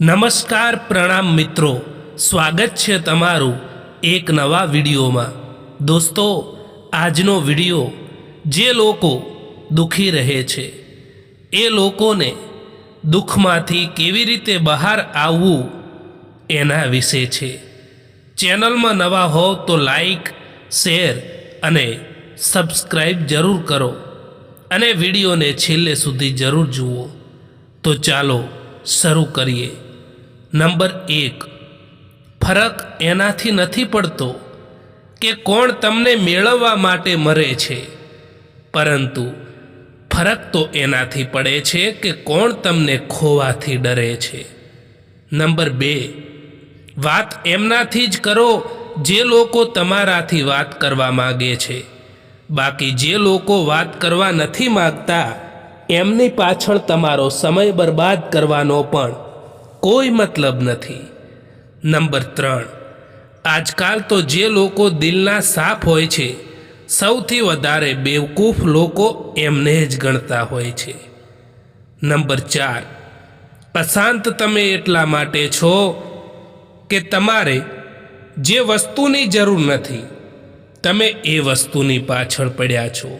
નમસ્કાર પ્રણામ મિત્રો, સ્વાગત છે તમારું એક નવા વિડીયોમાં। દોસ્તો, આજનો વિડીયો જે લોકો દુઃખી રહે છે એ લોકોને દુઃખમાંથી કેવી રીતે બહાર આવવું એના વિશે છે। ચેનલમાં નવા હો તો લાઈક, શેર અને સબસ્ક્રાઈબ જરૂર કરો અને વિડીયોને છેલ્લે સુધી જરૂર જુઓ। તો ચાલો શરૂ કરીએ। નંબર 1, ફરક એનાથી નથી પડતો કે કોણ તમને મેળવવા માટે મરે છે, પરંતુ ફરક તો એનાથી પડે છે કે કોણ તમને ખોવાથી ડરે છે। નંબર 2, વાત એમનાથી જ કરો જે લોકો તમારાથી વાત કરવા માગે છે, બાકી જે લોકો વાત કરવા નથી માગતા એમની પાછળ તમારો સમય બરબાદ કરવાનો પણ કોઈ મતલબ નથી। નંબર 3, આજકાલ તો જે લોકો દિલના સાફ હોય છે સૌથી વધારે બેવકૂફ લોકો એમને જ ગણતા હોય છે। નંબર 4, અશાંત તમે એટલા માટે છો કે તમારે જે વસ્તુની જરૂર નથી તમે એ વસ્તુની પાછળ પડ્યા છો।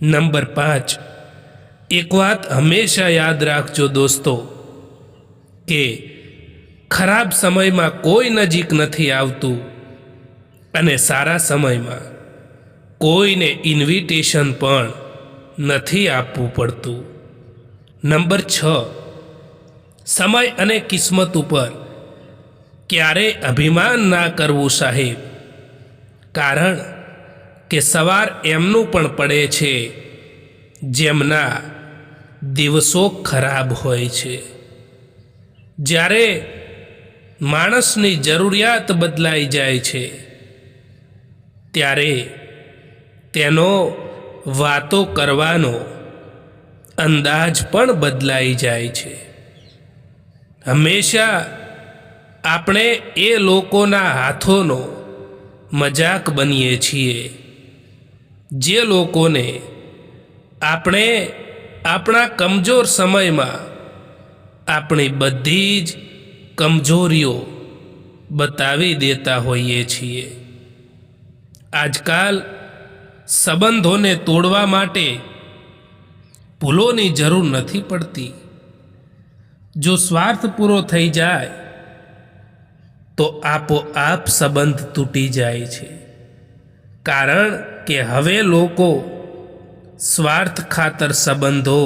નંબર 5, એક વાત હંમેશા યાદ રાખજો દોસ્તો કે ખરાબ સમયમાં કોઈ નજીક નથી આવતું અને સારા સમયમાં કોઈને ઇન્વિટેશન પણ નથી આપવું પડતું। નંબર 6, સમય અને કિસ્મત ઉપર ક્યારેય અભિમાન ના કરવું સાહેબ, કારણ કે સવાર એમનું પણ પડે છે જેમના દિવસો ખરાબ હોય છે। જ્યારે માણસની જરૂરિયાત બદલાઈ જાય છે ત્યારે તેનો વાતો કરવાનો અંદાજ પણ બદલાઈ જાય છે। હંમેશા આપણે એ લોકોના હાથોનો મજાક બનીએ છીએ જે લોકોને આપણે આપણા કમજોર સમયમાં આપણી બધી જ કમજોરીઓ બતાવી દેતા હોઈએ છીએ। આજકાલ સંબંધોને તોડવા માટે ભૂલોની જરૂર નથી પડતી। જો સ્વાર્થ પૂરો થઈ જાય તો આપોઆપ સંબંધ તૂટી જાય છે, કારણ કે હવે લોકો સ્વાર્થ ખાતર સંબંધો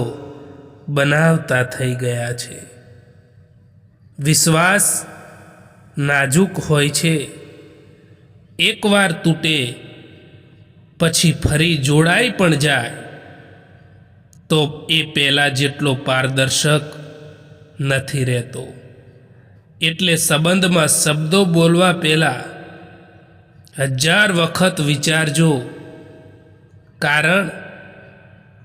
બનાવતા થઈ ગયા છે। વિશ્વાસ નાજુક હોય છે, એકવાર તૂટે પછી ફરી જોડાઈ પણ જાય તો એ પહેલાં જેટલો પારદર્શક નથી રહેતો। એટલે સંબંધમાં શબ્દો બોલવા પહેલાં 1000 વખત વિચારજો, કારણ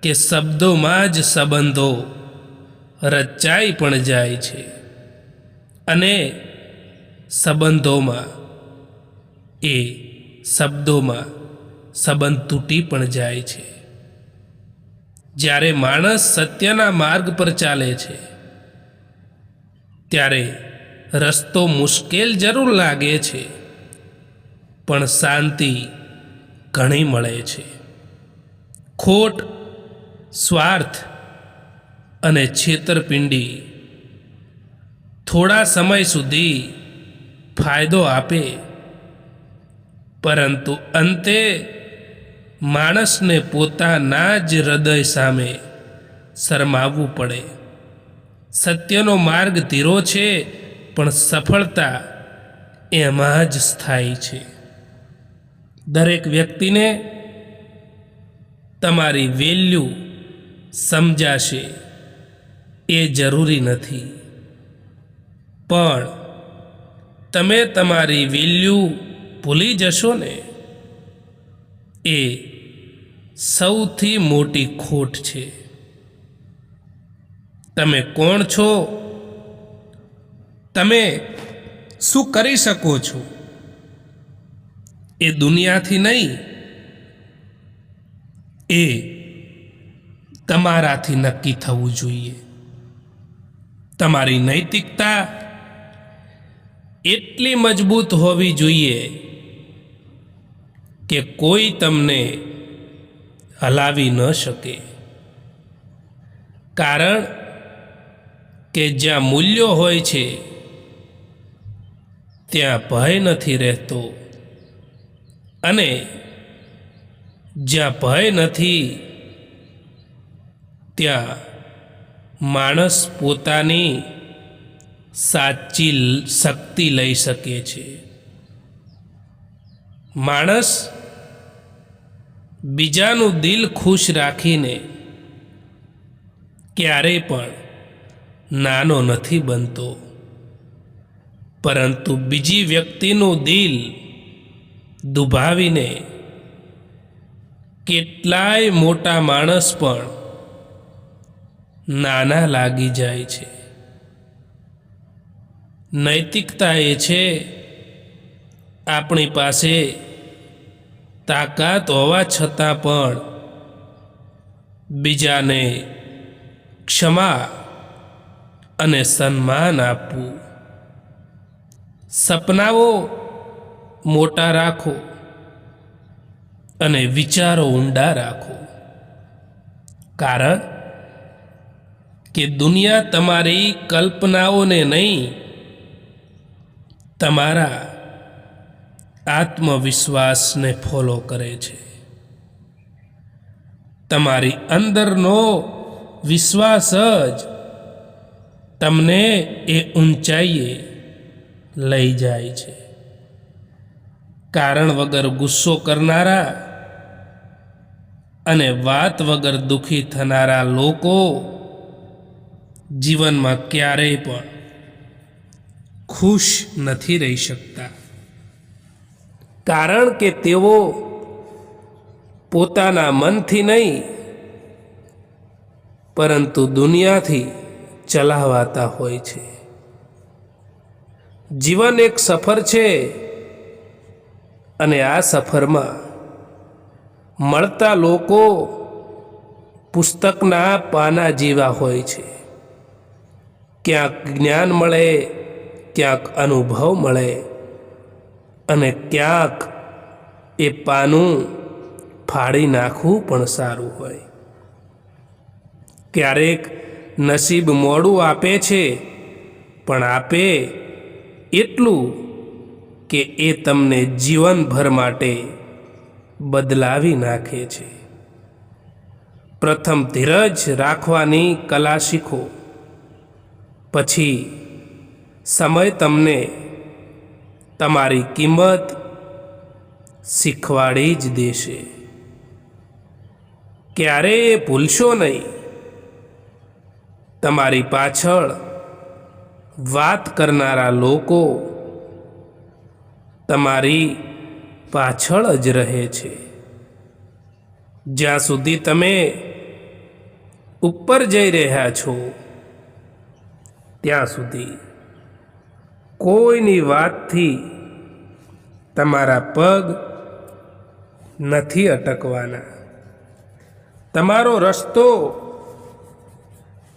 કે શબ્દોમાં જ સંબંધો રચાઈ પણ જાય છે અને સંબંધોમાં એ શબ્દોમાં સંબંધ તૂટી પણ જાય છે। જ્યારે માણસ સત્યના માર્ગ પર ચાલે છે ત્યારે રસ્તો મુશ્કેલ જરૂર લાગે છે, પણ શાંતિ ઘણી મળે છે। ખોટ, સ્વાર્થ અને છેતરપિંડી થોડા સમય સુધી ફાયદો આપે, પરંતુ અંતે માણસને પોતાના જ હૃદય સામે શરમાવવું પડે। સત્યનો માર્ગ ધીરો છે, પણ સફળતા એમાં જ સ્થાયી છે। દરેક વ્યક્તિને તમારી વેલ્યુ સમજાશે એ જરૂરી નથી, પણ તમે તમારી વેલ્યુ ભૂલી જશો ને એ સૌથી મોટી ખોટ છે। તમે કોણ છો, તમે શું કરી શકો છો એ દુનિયાથી નહીં, એ તમારાથી નક્કી થવું જોઈએ। તમારી નૈતિકતા એટલી મજબૂત હોવી જોઈએ કે કોઈ તમને હલાવી ન શકે. કારણ કે જ્યાં મૂલ્યો હોય છે ત્યાં ભય નથી રહેતો, અને જ્યાં ભય નથી ત્યાં માણસ પોતાની સાચી શક્તિ લઈ શકે છે. માણસ બીજાનું દિલ ખુશ રાખીને ક્યારેય પણ નાનો નથી બનતો, પરંતુ બીજી વ્યક્તિનું દિલ દુભાવીને કેટલાય મોટા માણસ પણ નાના લાગી જાય છે. નૈતિકતા એ છે આપણી પાસે તાકાત હોવા છતાં પણ બીજાને ક્ષમા અને સન્માન આપવું. સપનાઓ મોટા રાખો અને વિચારો ઊંડા રાખો, કારણ કે દુનિયા તમારી કલ્પનાઓને નહીં, તમારા આત્મવિશ્વાસને ફોલો કરે છે. તમારી અંદરનો વિશ્વાસ જ તમને એ ઊંચાઈએ લઈ જાય છે. કારણ વગર ગુસ્સો કરનારા અને વાત વગર દુઃખી થનારા લોકો જીવનમાં ક્યારેય પણ ખુશ નથી રહી શકતા. કારણ કે તેઓ પોતાના મનથી નહીં, પરંતુ દુનિયાથી ચલાવાતા હોય છે. જીવન એક સફર છે, અને આ સફરમાં મળતા લોકો પુસ્તકના પાના જેવા હોય છે. ક્યાંક જ્ઞાન મળે, ક્યાંક અનુભવ મળે, અને ક્યાંક એ પાનું ફાડી નાખવું પણ સારું હોય. ક્યારેક નસીબ મોડું આપે છે, પણ આપે એટલું કે એ તમને જીવનભર માટે બદલાવી નાખે છે. પ્રથમ ધીરજ રાખવાની કલા શીખો, પછી સમય તમને તમારી કિંમત શીખવાડી જ દેશે. ક્યારેય ભૂલશો નહીં, તમારી પાછળ વાત કરનારા લોકો તમારી પાછળ જ રહે છે. જ્યાં સુધી તમે ઉપર જઈ રહ્યા છો ત્યાં સુધી કોઈની વાતથી તમારા પગ નથી અટકવાના. તમારો રસ્તો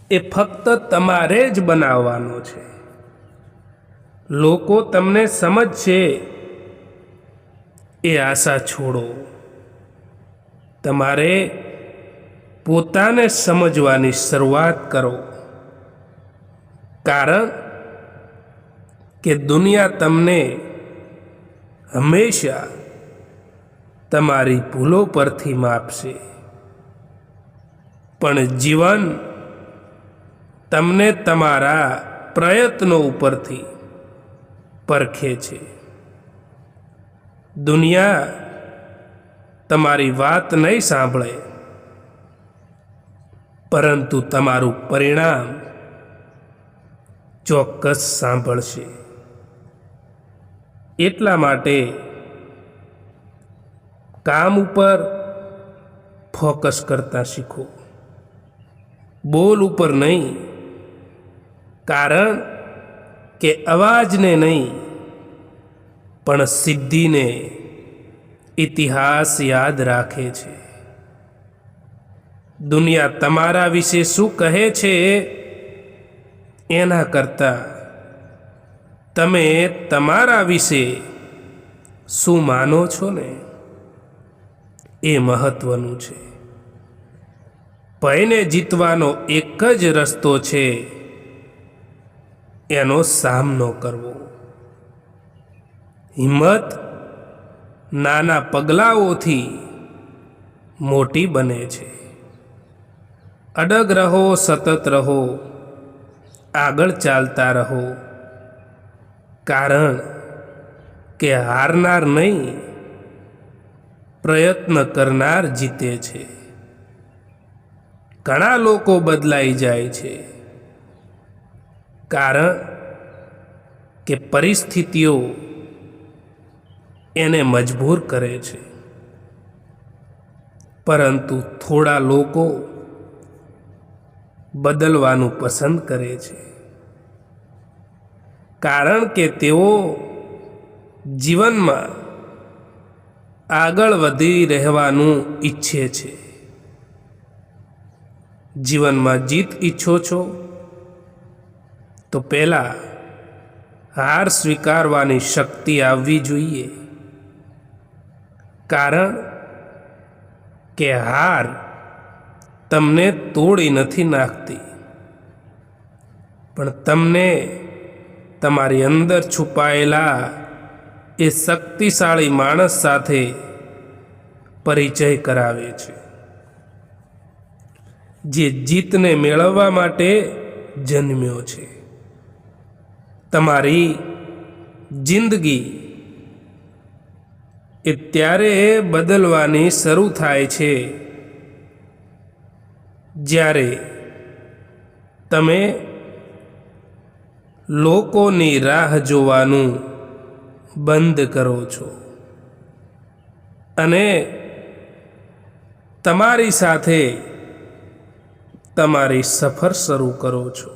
એ ફક્ત તમારે જ બનાવવાનો છે. લોકો તમને સમજશે એ આશા છોડો. તમારે પોતાને સમજવાની શરૂઆત કરો, કારણ કે દુનિયા તમને હંમેશા તમારી ભૂલો પરથી માપશે, પણ જીવન તમને તમારા પ્રયત્નો ઉપરથી પરખે છે. દુનિયા તમારી વાત નહીં સાંભળે, પરંતુ તમારું પરિણામ ચોક્કસ સાંભળશે. એટલા માટે કામ ઉપર ફોકસ કરતા શીખો, બોલ ઉપર નહીં. કારણ કે અવાજને નહીં, પણ સિદ્ધિને ઇતિહાસ યાદ રાખે છે. દુનિયા તમારા વિશે શું કહે છે એના કરતાં તમે તમારા વિશે શું માનો છો ને એ મહત્વનું છે. ભયને જીતવાનો એક જ રસ્તો છે, એનો સામનો કરવો. હિંમત નાના પગલાઓથી મોટી બને છે. અડગ રહો, સતત રહો, આગળ ચાલતા રહો, કારણ કે હારનાર નહીં, પ્રયત્ન કરનાર જીતે છે. ઘણા લોકો બદલાઈ જાય છે, કારણ કે પરિસ્થિતિઓ એને મજબૂર કરે છે. પરંતુ થોડા લોકો બદલવાનું પસંદ કરે છે, કારણ કે તેઓ જીવનમાં આગળ વધી રહેવાનું ઈચ્છે છે. જીવનમાં જીત ઈચ્છો છો તો પહેલાં હાર સ્વીકારવાની શક્તિ આવવી જોઈએ, કારણ કે હાર તમને તોડી નથી નાખતી, પણ તમને તમારી અંદર છુપાયેલા એ શક્તિશાળી માણસ સાથે પરિચય કરાવે છે, જે જીતને મેળવવા માટે જન્મ્યો છે. તમારી જિંદગી એ ત્યારે બદલવાની શરૂ થાય છે જ્યારે તમે લોકોની રાહ જોવાનું બંધ કરો છો અને તમારી સાથે તમારી સફર શરૂ કરો છો.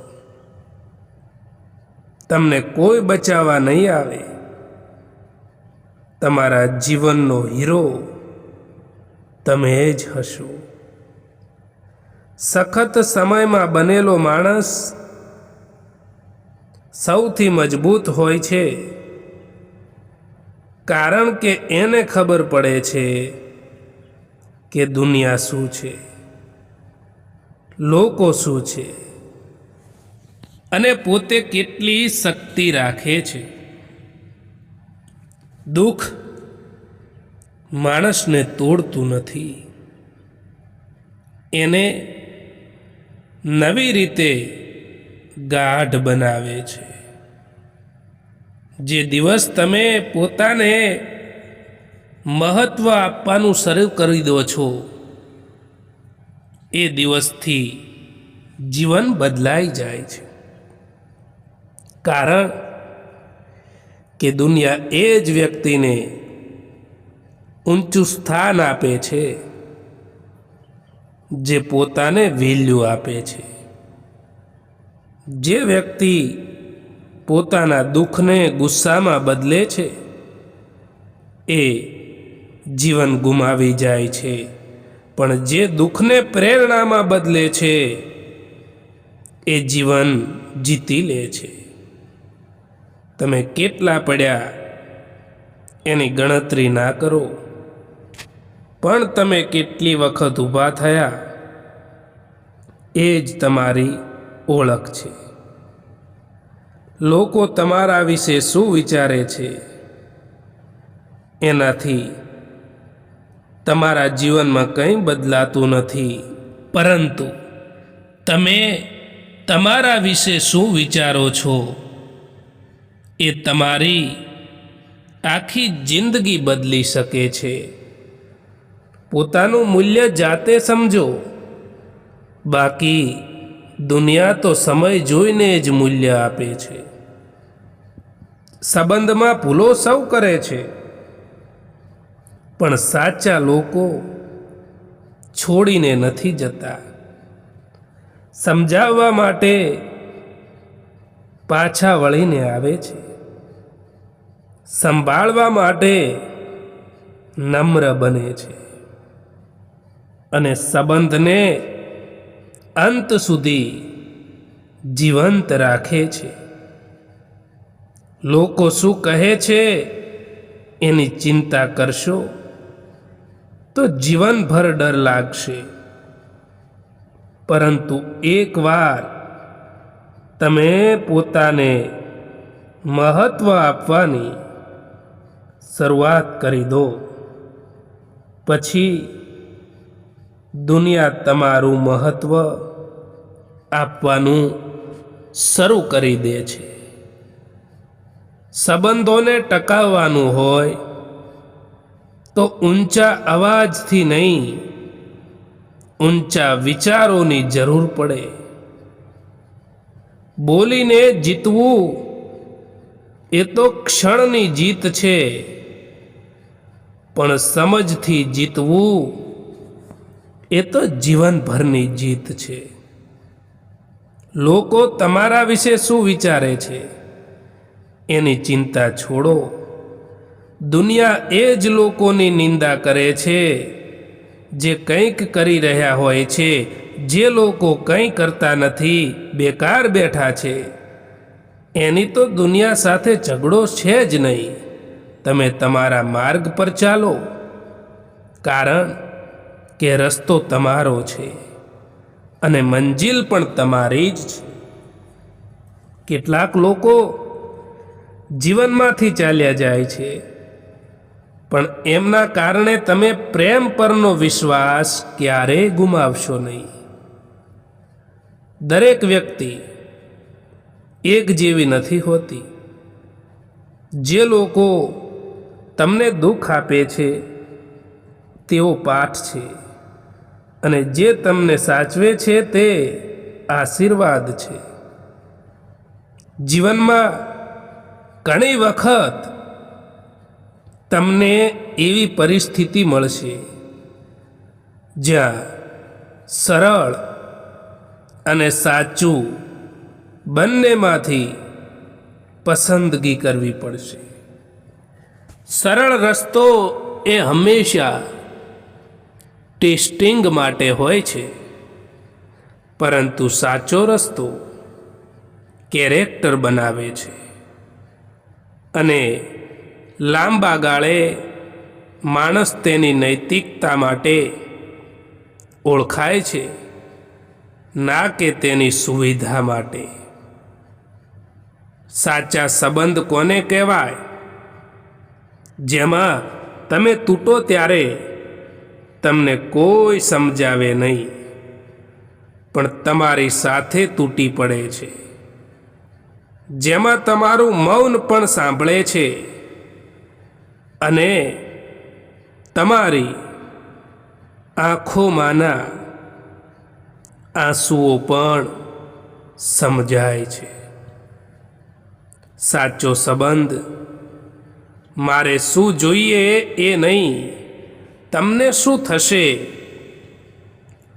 તમને કોઈ બચાવવા નહીં આવે. તમારા જીવનનો હીરો તમે જ હશો. સખત સમયમાં બનેલો માણસ સૌથી મજબૂત હોય છે, કારણ કે એને ખબર પડે છે કે દુનિયા શું છે, લોકો શું છે અને પોતે કેટલી શક્તિ રાખે છે. દુઃખ માણસને તોડતું નથી, એને નવી રીતે ગાઢ બનાવે છે. જે દિવસ તમે પોતાને મહત્વ આપવાનું શરૂ કરી દો છો, એ દિવસથી જીવન બદલાઈ જાય છે, કારણ કે દુનિયા એ જ વ્યક્તિને ઊંચું સ્થાન આપે છે જે પોતાને વેલ્યુ આપે છે. જે વ્યક્તિ પોતાના દુઃખને ગુસ્સામાં બદલે છે એ જીવન ગુમાવી જાય છે, પણ જે દુઃખને પ્રેરણામાં બદલે છે એ જીવન જીતી લે છે. તમે કેટલા પડ્યા એની ગણતરી ના કરો, પણ તમે કેટલી વખત ઊભા થયા એ જ તમારી ઓળખ છે. લોકો તમારા વિશે શું વિચારે છે એનાથી તમારા જીવનમાં કંઈ બદલાતું નથી, પરંતુ તમે તમારા વિશે શું વિચારો છો એ તમારી આખી જિંદગી બદલી શકે છે. પોતાનું મૂલ્ય જાતે સમજો, બાકી દુનિયા તો સમય જોઈને જ મૂલ્ય આપે છે. સંબંધમાં ભૂલો સૌ કરે છે, પણ સાચા લોકો છોડીને નથી જતા. સમજાવવા માટે પાછા વળીને આવે છે, સંભાળવા માટે નમ્ર બને છે અને સંબંધને અંત સુધી જીવંત રાખે છે. લોકો શું કહે છે એની ચિંતા કરશો તો જીવનભર ડર લાગશે. પરંતુ એકવાર તમે પોતાને મહત્વ આપવાની શરૂઆત કરી દો, પછી દુનિયા તમારું મહત્વ આપવાનું શરૂ કરી દે છે. સંબંધોને ટકાવવાનું હોય તો ઊંચા અવાજથી નહીં, ઊંચા વિચારોની જરૂર પડે. બોલીને જીતવું એ તો ક્ષણની જીત છે, પણ સમજથી જીતવું એ તો જીવનભરની જીત છે. લોકો તમારા વિશે શું વિચારે છે એની ચિંતા છોડો. દુનિયા એ જ લોકોની નિંદા કરે છે જે કંઈક કરી રહ્યા હોય છે. જે લોકો કંઈ કરતા નથી, બેકાર બેઠા છે, એની તો દુનિયા સાથે ઝઘડો છે જ નહીં. તમે તમારા માર્ગ પર ચાલો, કારણ કે રસ્તો તમારો છે અને મંજિલ પણ તમારી જ છે. કેટલાક લોકો જીવનમાંથી ચાલ્યા જાય છે, પણ એમના કારણે તમે પ્રેમ પરનો વિશ્વાસ ક્યારેય ગુમાવશો નહીં. દરેક વ્યક્તિ એક જેવી નથી હોતી. જે લોકો તમને દુઃખ આપે છે તેઓ પાઠ છે, અને જે તમને સાચવે છે તે આશીર્વાદ છે. જીવનમાં ઘણી વખત તમને એવી પરિસ્થિતિ મળશે જ્યાં સરળ અને સાચું બંનેમાંથી પસંદગી કરવી પડશે. સરળ રસ્તો એ હંમેશા ટેસ્ટિંગ માટે હોય છે, પરંતુ સાચો રસ્તો કેરેક્ટર બનાવે છે અને લાંબા ગાળે માણસ તેની નૈતિકતા માટે ઓળખાય છે, ના કે તેની સુવિધા માટે. સાચા સંબંધ કોને કહેવાય? જેમાં તમે તૂટો ત્યારે તમને કોઈ સમજાવે નહીં, પણ તમારી સાથે તૂટી પડે છે. જેમાં તમારું મૌન પણ સાંભળે છે અને તમારી આંખોમાંના આંસુઓ પણ સમજાય છે. સાચો સંબંધ મારે શું જોઈએ એ નહીં, તમને શું થશે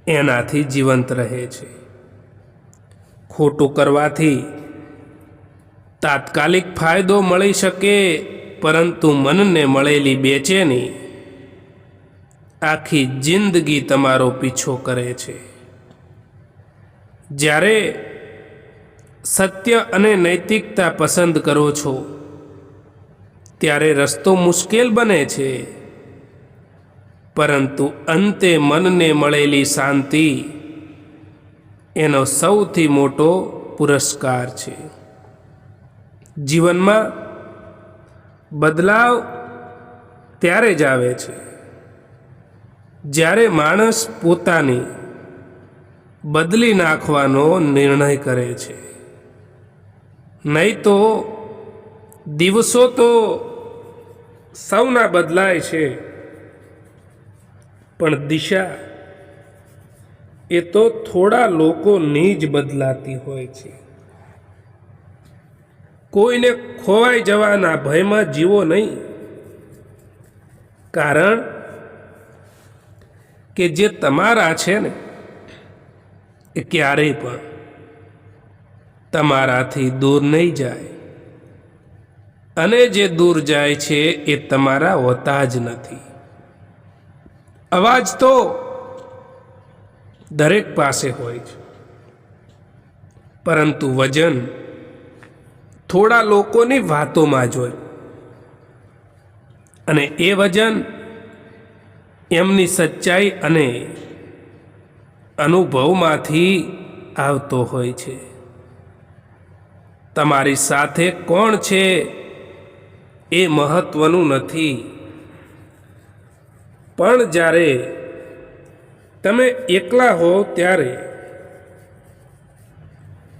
એનાથી જીવંત રહે છે. ખોટું કરવાથી તાત્કાલિક ફાયદો મળી શકે, પરંતુ મનને મળેલી બેચેની આખી જિંદગી તમારો પીછો કરે છે. જ્યારે સત્ય અને નૈતિકતા પસંદ કરો છો ત્યારે રસ્તો મુશ્કેલ બને છે, પરંતુ અંતે મનને મળેલી શાંતિ એનો સૌથી મોટો પુરસ્કાર છે. જીવનમાં બદલાવ ત્યારે જ આવે છે જ્યારે માણસ પોતાની બદલી નાખવાનો નિર્ણય કરે છે. નહીં તો દિવસો તો સૌના બદલાય છે, પણ દિશા એ તો થોડા લોકોની જ બદલાતી હોય છે. કોઈને ખોવાઈ જવાના ભયમાં જીવો નહીં, કારણ કે જે તમારા છે ને એ ક્યારેય પણ તમારાથી દૂર નહીં જાય, અને જે દૂર જાય છે એ તમારા હોતા જ નથી. અવાજ તો દરેક પાસે હોય છે, પરંતુ વજન થોડા લોકોની વાતોમાં જ હોય, અને એ વજન એમની સચ્ચાઈ અને અનુભવમાંથી આવતો હોય છે. તમારી સાથે કોણ છે એ મહત્વનું નથી, પણ જ્યારે તમે એકલા હો ત્યારે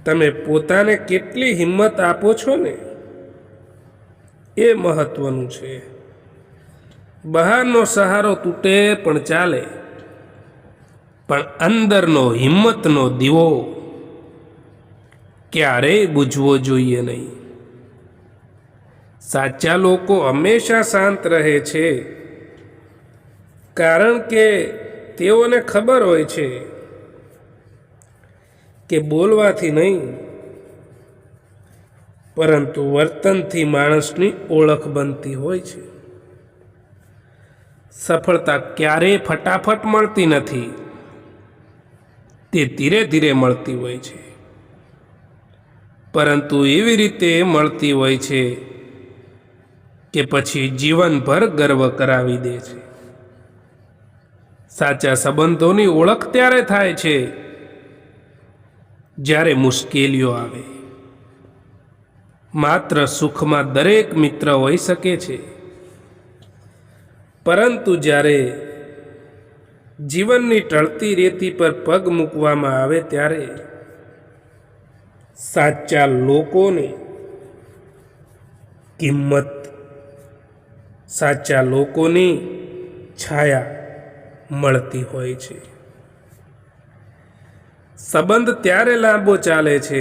તમે પોતાને કેટલી હિંમત આપો છો ને એ મહત્વનું છે. બહારનો સહારો તૂટે પણ ચાલે, પણ અંદરનો હિંમતનો દીવો ક્યારેય બુઝવો જોઈએ નહીં. સાચા લોકો હંમેશા શાંત રહે છે, કારણ કે તેઓને ખબર હોય છે કે બોલવાથી નહીં, પરંતુ વર્તનથી માણસની ઓળખ બનતી હોય છે. સફળતા ક્યારેય ફટાફટ મળતી નથી, તે ધીરે ધીરે મળતી હોય છે, પરંતુ એવી રીતે મળતી હોય છે કે પછી જીવનભર ગર્વ કરાવી દે છે. સાચા સંબંધોની ઓળખ ત્યારે થાય છે જ્યારે મુશ્કેલીઓ આવે. માત્ર સુખમાં દરેક મિત્ર હોઈ શકે છે, પરંતુ જ્યારે જીવનની ટળતી રેતી પર પગ મૂકવામાં આવે ત્યારે સાચા લોકોને કિંમત, સાચા લોકોની છાયા મળતી હોય છે. સંબંધ ત્યારે લાંબો ચાલે છે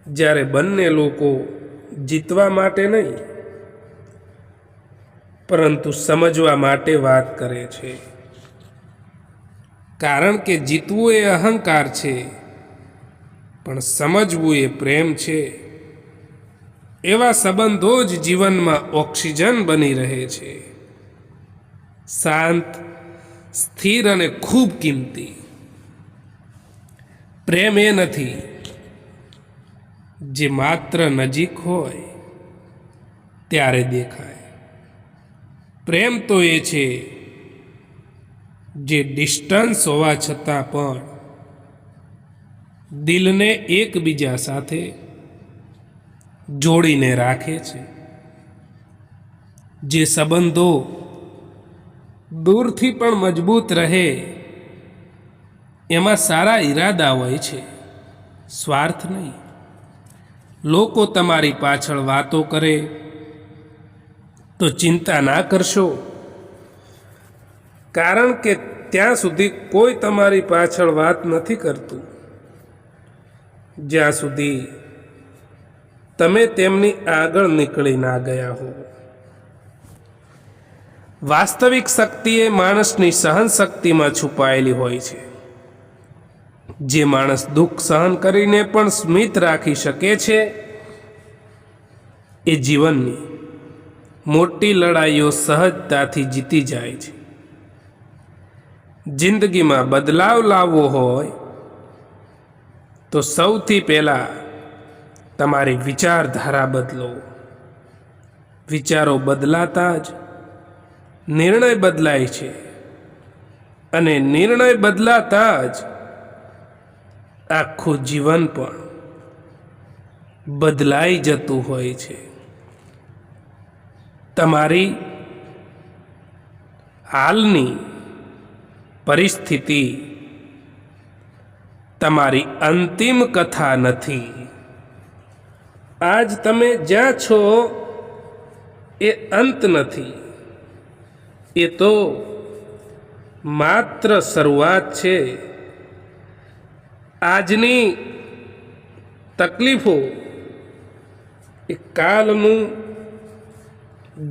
જ્યારે બંને લોકો જીતવા માટે નહીં, પરંતુ સમજવા માટે વાત કરે છે. કારણ કે જીતવું એ અહંકાર છે, પણ સમજવું એ પ્રેમ છે. એવા સંબંધો જ જીવનમાં ઓક્સિજન બની રહે છે, શાંત, સ્થિર અને ખૂબ કિંમતી. પ્રેમ એ નથી જે માત્ર નજીક હોય ત્યારે દેખાય. પ્રેમ તો એ છે જે ડિસ્ટન્સ હોવા છતાં પણ દિલને એકબીજા સાથે જોડીને રાખે છે. જે સંબંધો દૂરથી પણ મજબૂત રહે એમાં સારા ઈરાદા હોય છે, સ્વાર્થ નહીં. લોકો તમારી પાછળ વાતો કરે તો ચિંતા ના કરશો, કારણ કે ત્યાં સુધી કોઈ તમારી પાછળ વાત નથી કરતું જ્યાં સુધી તમે તેમની આગળ નીકળી ના ગયા હો. વાસ્તવિક શક્તિ એ માણસની સહન શક્તિમાં છુપાયેલી હોય છે. જે માણસ દુઃખ સહન કરીને પણ સ્મિત રાખી શકે છે એ જીવનની મોટી લડાઈઓ સહજતાથી જીતી જાય છે. જિંદગીમાં બદલાવ લાવવો હોય તો સૌથી પહેલા તમારી વિચારધારા બદલો. વિચારો બદલાતા જ નિર્ણય બદલાય છે, અને નિર્ણય બદલાતા જ આખું જીવન પણ બદલાઈ જતું હોય છે. તમારી હાલની પરિસ્થિતિ તમારી અંતિમ કથા નથી. આજ તમે જ્યાં છો એ અંત નથી, એ તો માત્ર શરૂઆત છે. આજની તકલીફો એ કાલનું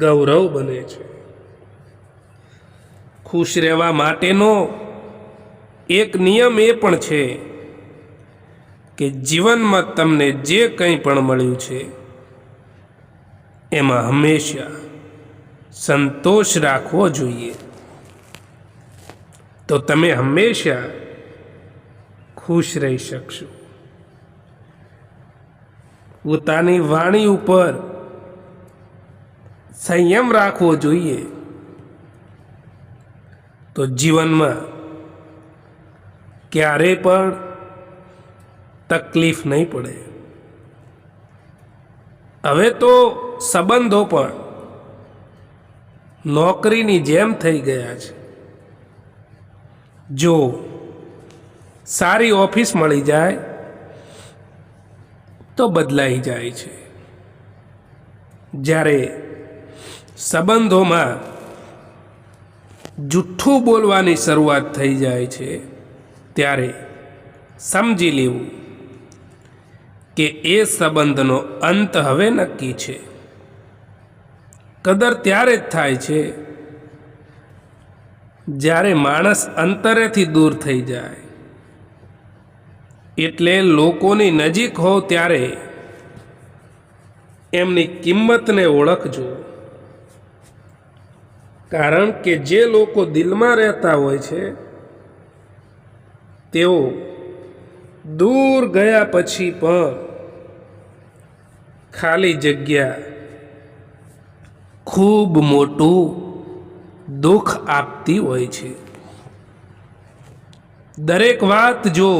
ગૌરવ બને છે. ખુશ રહેવા માટેનો એક નિયમ એ પણ છે કે જીવનમાં તમને જે કંઈ પણ મળ્યું છે એમાં હંમેશા સંતોષ રાખવો જોઈએ. તો તમે હંમેશા ખુશ રહી શકશું. પોતાની વાણી ઉપર સંયમ રાખવો જોઈએ તો જીવનમાં ક્યારેય પણ તકલીફ નહીં પડે. હવે તો સંબંધો પણ નોકરીની જેમ થઈ ગયા છે. જો સારી ઓફિસ મળી જાય તો બદલાઈ જાય છે. જ્યારે સંબંધોમાં જૂઠ્ઠું બોલવાની શરૂઆત થઈ જાય છે ત્યારે સમજી લેવું કે એ સંબંધનો અંત હવે નક્કી છે. કદર ત્યારે જ થાય છે જ્યારે માણસ અંતરેથી દૂર થઈ જાય. એટલે લોકોની નજીક હો ત્યારે એમની કિંમતને ઓળખજો. કારણ કે જે લોકો દિલમાં રહેતા હોય છે તેઓ દૂર ગયા પછી પણ ખાલી જગ્યા ખૂબ મોટું દુઃખ આપતી હોય છે. દરેક વાત જો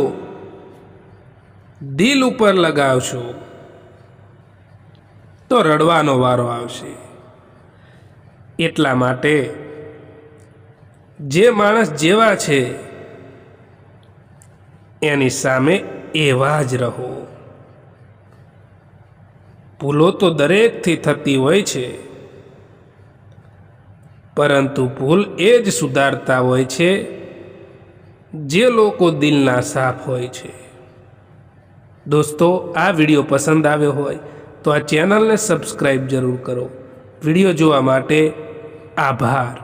દિલ ઉપર લગાવશો તો રડવાનો વારો આવશે. એટલા માટે જે માણસ જેવા છે એની સામે એવા જ રહો. ભૂલો તો દરેકથી થતી હોય છે, પરંતુ ભૂલ એ જ સુધારતા હોય છે જે લોકો દિલના સાફ હોય છે. દોસ્તો, આ વિડીયો પસંદ આવ્યો હોય તો આ ચેનલને સબસ્ક્રાઈબ જરૂર કરો. વિડીયો જોવા માટે આભાર.